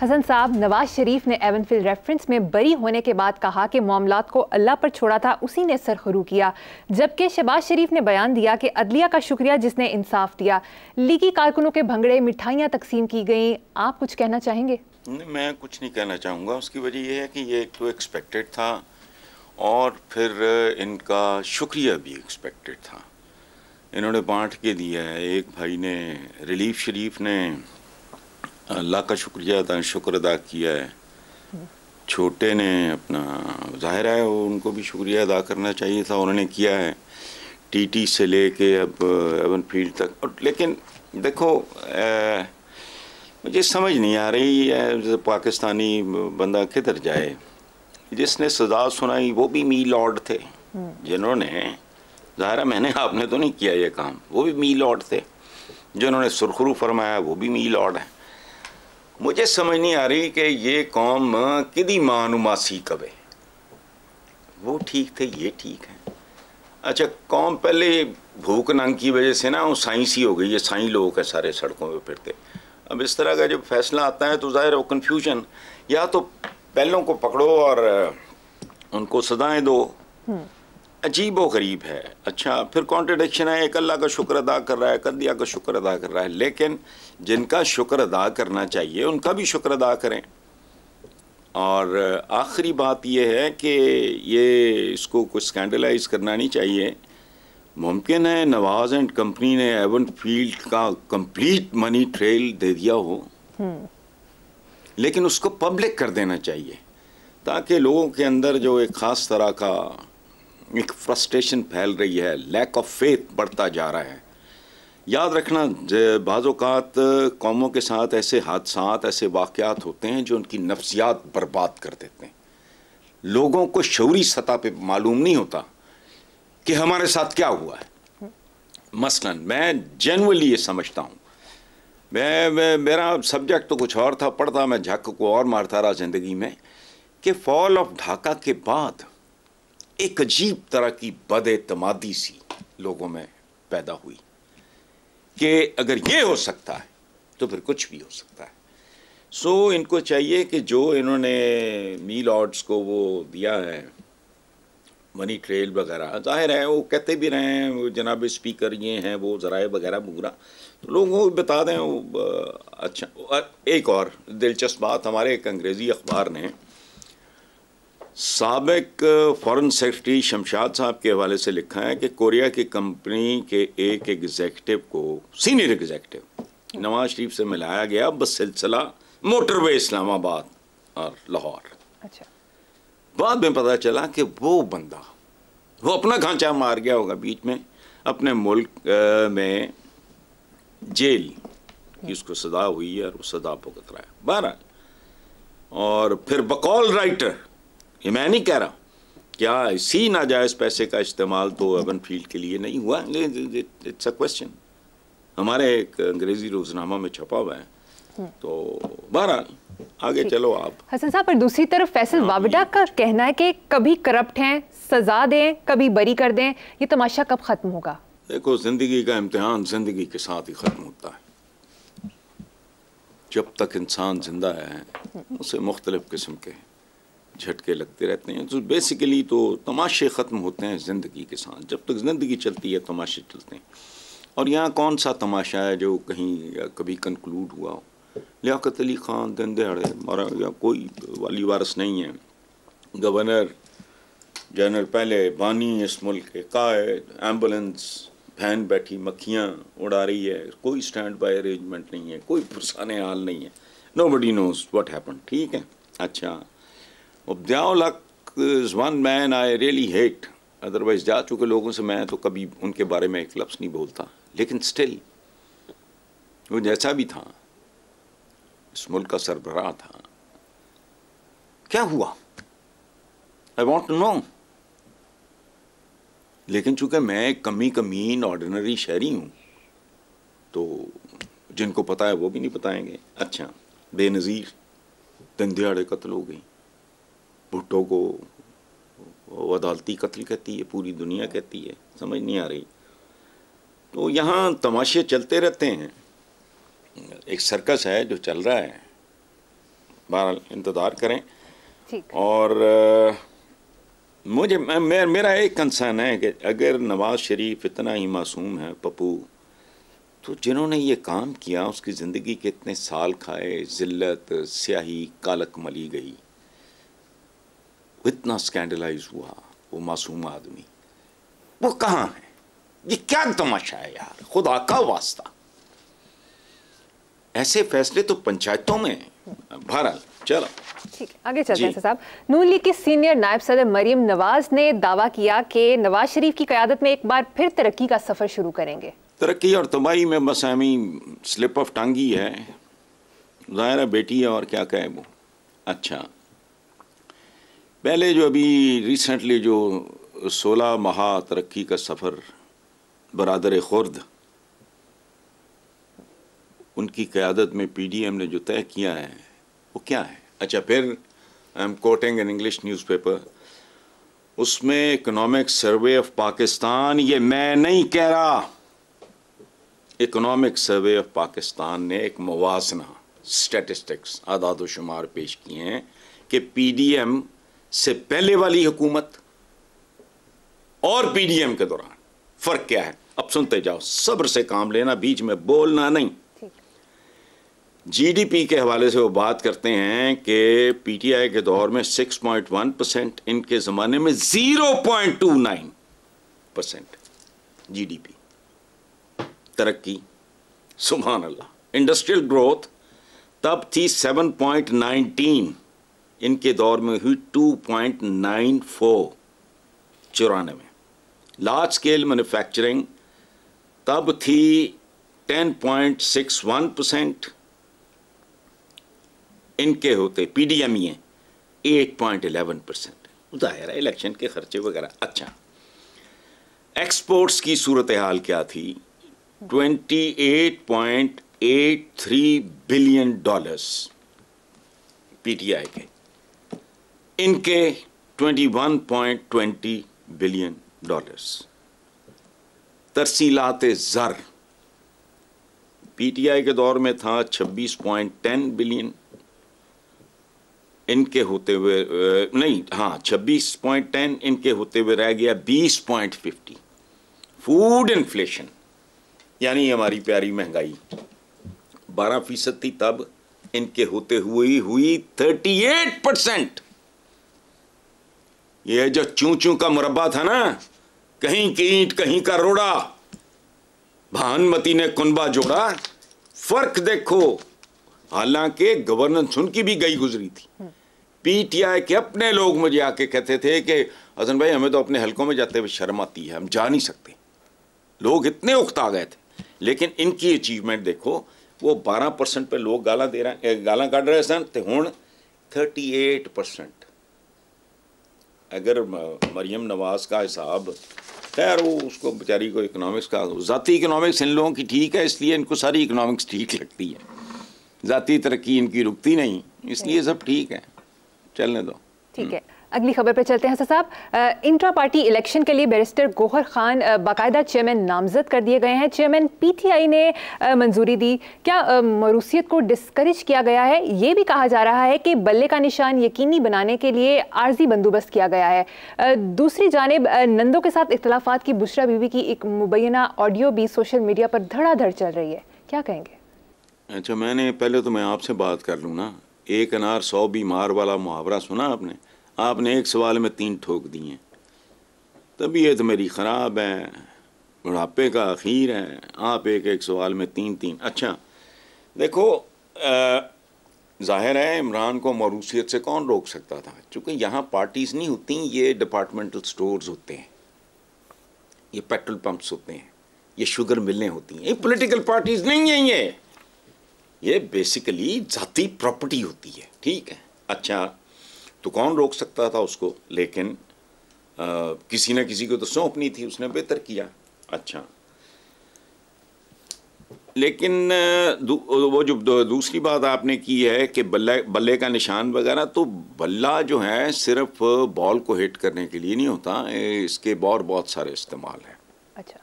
हसन साहब, नवाज शरीफ ने Avenfield reference में बरी होने के बाद कहा कि मामलात को अल्लाह पर छोड़ा था, उसी ने सरखरू किया, जबकि शहबाज शरीफ ने बयान दिया कि अदलिया का शुक्रिया जिसने इंसाफ दिया। लीगी कारकुनों के भंगड़े, मिठाइयाँ तकसीम की गई, आप कुछ कहना चाहेंगे? नहीं, मैं कुछ नहीं कहना चाहूँगा। उसकी वजह यह है कि ये तो एक्सपेक्टेड था और फिर इनका शुक्रिया भी एक्सपेक्टेड था। इन्होंने बांट के दिया है। एक भाई ने, रिलीफ शरीफ ने अल्लाह का शुक्र अदा किया है। छोटे ने अपना, जाहिर है उनको भी शुक्रिया अदा करना चाहिए था, उन्होंने किया है, टीटी से लेके अब एवनफील्ड तक। और लेकिन देखो, मुझे समझ नहीं आ रही है पाकिस्तानी बंदा किधर जाए। जिसने सज़ा सुनाई वो भी मी लॉर्ड थे, जिन्होंने, ज़ाहिर है मैंने आपने तो नहीं किया ये काम, वो भी मी लॉर्ड थे। जिन्होंने सुरखरू फरमाया वो भी मी लॉर्ड है। मुझे समझ नहीं आ रही कि ये कौम किदी मानुमासी कबे। वो ठीक थे, ये ठीक है। अच्छा, कौम पहले भूख नंग की वजह से ना वो साइंसी हो गई है, साई लोग है सारे सड़कों पे फिरते। अब इस तरह का जब फैसला आता है तो ज़ाहिर वो कन्फ्यूजन, या तो पहलों को पकड़ो और उनको सजाएं दो, अजीब व गरीब है। अच्छा, फिर कॉन्ट्रडिक्शन है, एक अल्लाह का शुक्र अदा कर रहा है, एक अदलिया का शुक्र अदा कर रहा है। लेकिन जिनका शुक्र अदा करना चाहिए उनका भी शुक्र अदा करें। और आखिरी बात यह है कि ये इसको कुछ स्कैंडलाइज करना नहीं चाहिए। मुमकिन है नवाज एंड कंपनी ने एवनफील्ड का कंप्लीट मनी ट्रेल दे दिया हो, लेकिन उसको पब्लिक कर देना चाहिए ताकि लोगों के अंदर जो एक ख़ास तरह का एक फ्रस्ट्रेशन फैल रही है, लैक ऑफ फेथ बढ़ता जा रहा है। याद रखना, बाज़ औक़ात कौमों के साथ ऐसे हादसात, ऐसे वाक़यात होते हैं जो उनकी नफ्सियात बर्बाद कर देते हैं। लोगों को शऊरी सतह पे मालूम नहीं होता कि हमारे साथ क्या हुआ है। मसलन मैं जेन्युइनली ये समझता हूँ, मेरा सब्जेक्ट तो कुछ और था, पढ़ता मैं झक को और मारता रहा ज़िंदगी में, कि फॉल ऑफ ढाका के बाद एक अजीब तरह की बदएतमादी सी लोगों में पैदा हुई कि अगर ये हो सकता है तो फिर कुछ भी हो सकता है। सो इनको चाहिए कि जो इन्होंने मी लॉर्ड्स को वो दिया है मनी ट्रेल वगैरह, जाहिर है वो कहते भी रहे हैं, वो जनाब स्पीकर ये हैं वो ज़राए वगैरह वगैरह, तो लोगों को बता दें वो। अच्छा, और एक और दिलचस्प बात, हमारे एक अंग्रेज़ी अखबार ने साबिक फॉरेन सेक्रेटरी शमशाद साहब के हवाले से लिखा है कि कोरिया की कंपनी के एक एग्जेक्टिव को, सीनियर एग्जेक्टिव, नवाज शरीफ से मिलाया गया बसिलसिला मोटरवे इस्लामाबाद और लाहौर। अच्छा, बाद में पता चला कि वो बंदा, वो अपना खांचा मार गया होगा बीच में, अपने मुल्क में जेल की उसको सज़ा हुई है और वो सज़ा भुगत रहा है बहरहाल। और फिर बकौल राइटर, ये मैं नहीं कह रहा, क्या इसी नाजायज़ पैसे का इस्तेमाल तो एवनफील्ड के लिए नहीं हुआ? इट्स अ क्वेश्चन, हमारे एक अंग्रेज़ी रोज़नामा में छपा हुआ है। तो बहरहाल आगे चलो आप। हसन साहब, पर दूसरी तरफ फैसल वाविडा का कहना है कि कभी करप्ट हैं सजा दें, कभी बरी कर दें, ये तमाशा कब ख़त्म होगा? देखो, ज़िंदगी का इम्तिहान ज़िंदगी के साथ ही ख़त्म होता है। जब तक इंसान ज़िंदा है उसे मुख्तलिफ़ किस्म के झटके लगते रहते हैं। तो बेसिकली तो तमाशे ख़त्म होते हैं ज़िंदगी के साथ। जब तक ज़िंदगी चलती है तमाशे चलते हैं। और यहाँ कौन सा तमाशा है जो कहीं कभी कंक्लूड हुआ हो? लियाकत अली ख़ान दिन दहाड़े मारा, या कोई वाली वारस नहीं है। गवर्नर जनरल पहले बानी इस मुल्क के, कायद, एम्बुलेंस वैन बैठी मक्खियाँ उड़ा रही है, कोई स्टैंड बाय अरेंजमेंट नहीं है, कोई पुरसाने हाल नहीं है, नोबडी नोज व्हाट हैपेंड। ठीक है, अच्छा, ज़ियाउल हक is one man I really hate, otherwise जा चुके लोगों से मैं तो कभी उनके बारे में एक लफ्ज़ नहीं बोलता, लेकिन स्टिल वो जैसा भी था इस मुल्क का सरबराह था। क्या हुआ? I want to know. लेकिन चूँकि मैं एक कमीन ऑर्डिनरी शहरी हूँ तो जिनको पता है वो भी नहीं बताएंगे। अच्छा, बेनज़ीर दिन दिहाड़े कत्ल हो गई, भुट्टो को अदालती कत्ल कहती है, पूरी दुनिया कहती है, समझ नहीं आ रही। तो यहाँ तमाशे चलते रहते हैं। एक सर्कस है जो चल रहा है, बहरहाल इंतज़ार करें। ठीक। और मेरा एक कंसर्न है कि अगर नवाज शरीफ इतना ही मासूम है पप्पू, तो जिन्होंने ये काम किया उसकी ज़िंदगी के इतने साल खाए, ज़िल्लत, स्याही, कालक मली गई, इतना स्कैंडलाइज हुआ, वो मासूम आदमी वो कहाँ है? ये क्या तमाशा है यार, खुदा का वास्ता। ऐसे फैसले तो पंचायतों में। बहरहाल चलो ठीक है, आगे चलते हैं साहब। नून लीग की सीनियर नायब सदर मरियम नवाज ने दावा किया कि नवाज शरीफ की क़यादत में एक बार फिर तरक्की का सफ़र शुरू करेंगे। तरक्की और तबाही में बस हमी स्लिप ऑफ टंग ही है, ज़ाहिर है बेटी है और क्या कहे वो। अच्छा, पहले जो अभी रिसेंटली जो 16 माह तरक्की का सफ़र बरादर खुर्द उनकी क़यादत में PDM ने जो तय किया है वो क्या है? अच्छा, फिर I am quoting an English newspaper, उसमें इकोनॉमिक सर्वे ऑफ पाकिस्तान, ये मैं नहीं कह रहा, इकोनॉमिक सर्वे ऑफ पाकिस्तान ने एक मुवाजना स्टैटिस्टिक्स आदाद शुमार पेश किए हैं कि PDM से पहले वाली हुकूमत और PDM के दौरान फ़र्क क्या है। अब सुनते जाओ, सब्र से काम लेना, बीच में बोलना नहीं। GDP के हवाले से वो बात करते हैं कि PTI के दौर में 6.1%, इनके ज़माने में 0.29% GDP तरक्की। सुभान अल्लाह। इंडस्ट्रियल ग्रोथ तब थी 7.19, इनके दौर में हुई 2.94 94 में। लार्ज स्केल मैन्युफैक्चरिंग तब थी 10.61%, इनके होते PDM 8.11%। ज़ाहिर है इलेक्शन के खर्चे वगैरह। अच्छा, एक्सपोर्ट्स की सूरत हाल क्या थी? $28.83 बिलियन PTI के, इनके $21.20 बिलियन। तरसीलात ज़र PTI के दौर में था 26.10 बिलियन, इनके होते हुए नहीं, हाँ 26.10, इनके होते हुए रह गया 20.50। फूड इन्फ्लेशन यानी हमारी प्यारी महंगाई 12% थी तब, इनके होते हुए हुई 38%। ये जो चूं चूं का मुरब्बा था ना, कहीं की ईंट कहीं का रोड़ा, भानुमती ने कुनबा जोड़ा, फर्क देखो। हालांकि गवर्नेंस उनकी भी गई गुजरी थी। PTI के अपने लोग मुझे आके कहते थे कि हसन भाई हमें तो अपने हलकों में जाते हुए शर्म आती है, हम जा नहीं सकते। लोग इतने उकता गए थे। लेकिन इनकी अचीवमेंट देखो, वो 12% पे लोग गाला दे रहे, गाला काट रहे सन, तो हुण 38%। अगर मरियम नवाज का हिसाब, खैर वो उसको बेचारी को इकोनॉमिक्स का, ज़ाती इकोनॉमिक्स इन लोगों की ठीक है, इसलिए इनको सारी इकोनॉमिक्स ठीक लगती है। ज़ाती तरक्की इनकी रुकती नहीं, इसलिए सब ठीक है, चलने दो। ठीक है, अगली खबर पे चलते हैं साहब। इंट्रा पार्टी इलेक्शन के लिए बैरिस्टर गौहर खान बाकायदा चेयरमैन नामजद कर दिए गए हैं। चेयरमैन PTI ने मंजूरी दी। क्या मरूसियत को डिस्करेज किया गया है? ये भी कहा जा रहा है कि बल्ले का निशान यकीनी बनाने के लिए आर्जी बंदोबस्त किया गया है। दूसरी जानिब नंदों के साथ इख्तलाफात की बुशरा बीवी की एक मुबैना ऑडियो भी सोशल मीडिया पर धड़ाधड़ चल रही है, क्या कहेंगे? अच्छा, मैंने पहले तो मैं आपसे बात कर लूँ ना, एक अनार 100 बीमार वाला मुहावरा सुना आपने? आपने एक सवाल में 3 ठोक दिए। तबीयत मेरी ख़राब है, बुढ़ापे का अखीर है, आप एक सवाल में 3। अच्छा देखो, ज़ाहिर है इमरान को मरूसियत से कौन रोक सकता था, चूँकि यहाँ पार्टीज़ नहीं होती, ये डिपार्टमेंटल स्टोर्स होते हैं, ये पेट्रोल पंप्स होते हैं, ये शुगर मिलें होती हैं, ये पॉलिटिकल पार्टीज़ नहीं हैं, ये बेसिकली ज़ाती प्रॉपर्टी होती है। ठीक है, अच्छा तो कौन रोक सकता था उसको? लेकिन किसी न किसी को तो सौंपनी थी, उसने बेहतर किया। अच्छा, लेकिन वो जो दूसरी बात आपने की है कि बल्ले का निशान वगैरह, तो बल्ला जो है सिर्फ बॉल को हिट करने के लिए नहीं होता, इसके बहुत सारे इस्तेमाल हैं। अच्छा,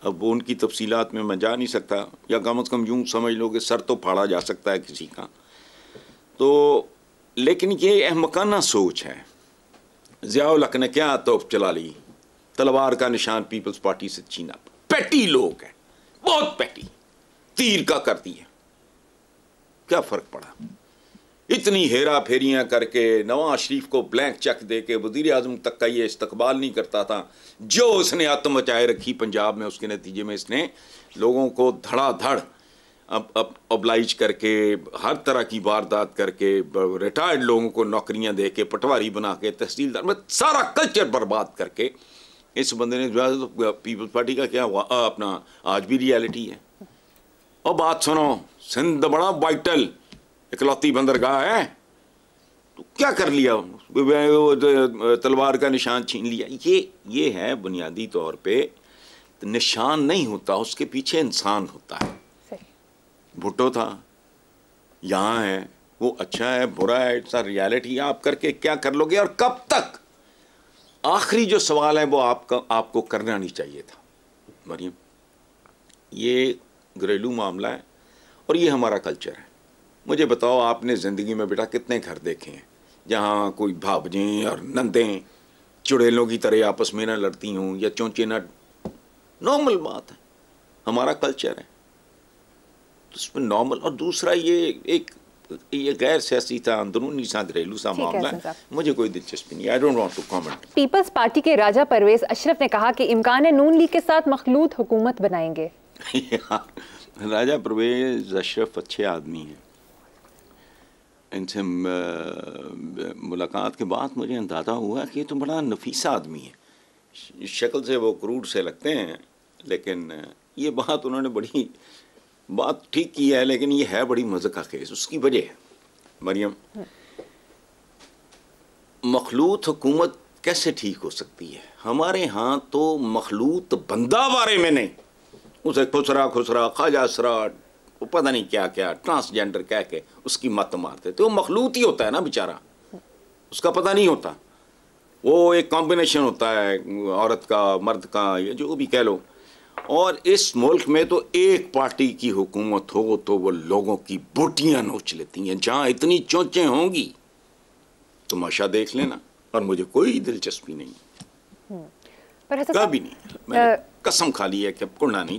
अब वो उनकी तफसीलात में मैं जा नहीं सकता, या कम अज़ कम यूँ समझ लो कि सर तो फाड़ा जा सकता है किसी का, तो लेकिन ये अहमकाना सोच है। ज़िया-उल हक ने क्या तोप चला ली, तलवार का निशान पीपल्स पार्टी से छीना। पैटी लोग हैं, बहुत पैटी, तीर का कर दिया, क्या फर्क पड़ा? इतनी हेरा फेरियां करके नवाज शरीफ को ब्लैंक चेक दे के वजीर आजम तक का ये इस्तकबाल नहीं करता था। जो उसने आत्म मचाए रखी पंजाब में, उसके नतीजे में इसने लोगों को धड़ाधड़ अब ऑब्लाइज करके, हर तरह की वारदात करके, रिटायर्ड लोगों को नौकरियां दे के, पटवारी बना के, तहसीलदार में सारा कल्चर बर्बाद करके इस बंदे ने जो है पीपल्स पार्टी का क्या हुआ अपना आज भी रियलिटी है। और बात सुनो, सिंध बड़ा वाइटल इकलौती बंदरगाह है, तो क्या कर लिया, तलवार का निशान छीन लिया। ये है बुनियादी तौर पे निशान नहीं होता, उसके पीछे इंसान होता है। भुट्टो था, यहाँ है, वो अच्छा है बुरा है, इट्स रियलिटी। आप करके क्या कर लोगे और कब तक? आखिरी जो सवाल है वो आपको करना नहीं चाहिए था मरियम। ये घरेलू मामला है और ये हमारा कल्चर है। मुझे बताओ, आपने ज़िंदगी में बेटा कितने घर देखे हैं जहाँ कोई भाभजें और नंदें चुड़ैलों की तरह आपस में ना लड़ती हों या चोंचे ना? नॉर्मल बात है, हमारा कल्चर है, तो उसमें नॉर्मल। और दूसरा ये गैर सियासी था, अंदरूनी सा घरेलू सा मामला है, मुझे कोई दिलचस्पी नहीं। I don't want to comment. Peoples Party के राजा परवेज अशरफ ने कहा कि इम्कान है नून लीग के साथ मखलूत हुकूमत बनाएंगे। राजा परवेज अशरफ अच्छे आदमी हैं, इनसे मुलाकात के बाद मुझे अंदाज़ा हुआ कि ये तो बड़ा नफीसा आदमी है। शक्ल से वो क्रूड से लगते हैं, लेकिन ये बात उन्होंने बड़ी बात ठीक की है, लेकिन ये है बड़ी मज़े का केस। उसकी वजह है मरियम, मखलूत हुकूमत कैसे ठीक हो सकती है? हमारे यहाँ तो मखलूत बंदा बारे में नहीं, उसे खुसरा ख्वाजा असरार, वो पता नहीं क्या क्या ट्रांसजेंडर कह के उसकी मत मारते, तो वो मखलूत ही होता है ना बेचारा, उसका पता नहीं होता। वो एक कॉम्बिनेशन होता है औरत का, मर्द का, ये जो भी कह लो। और इस मुल्क में तो एक पार्टी की हुकूमत हो तो वो लोगों की बोटियां नोच लेती हैं। जहाँ इतनी चोंचें होंगी तमाशा देख लेना, और मुझे कोई दिलचस्पी नहीं, कभी नहीं। मैंने कसम खा ली है कि अब कुड़ना नहीं